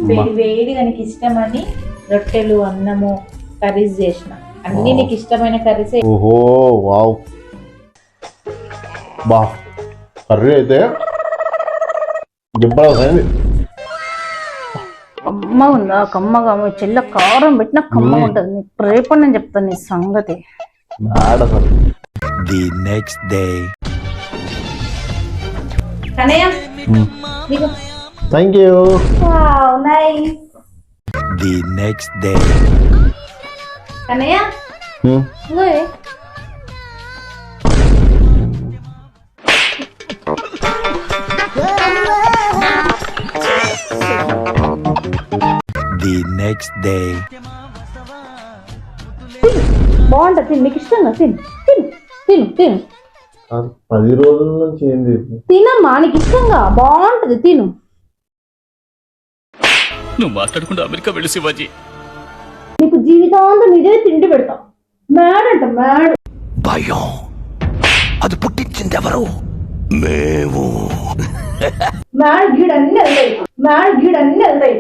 వేడి వేడిగా నీకు ఇష్టమని రొట్టెలు అన్నము కర్రీస్ చేసిన అన్ని నీకు ఇష్టమైన కర్రీస్. ఓహో వావ్ బా కర్రీ అయితే దిబ్బలైంది. కమ్మ ఉందా కమ్మగా చెల్ల కారం పెట్టిన కమ్మగా ఉంటుంది. నీకు రేపు నేను చెప్తాను నీ సంగతి. The next day. Kannayya thank you. Nice. The next day. Kannayya The next day. బాగుంటుంది తిని, నీకు ఇష్టంగా తిను తిను తిను తిను 10 రోజుల నుంచి ఏంది తినమ్మా, నీకు ఇష్టంగా బాగుంటది తిను. నువ్వు మాట్లాడకుండా అమెరికా వెళ్ళి శివాజీ. నీకు జీవితాంతం ఇదే తిండి పెడతా. మేడంట మేడ భయం అది పుట్టించింది ఎవరు? మేము. మేడ గీడన్నీ వెళ్తాయి.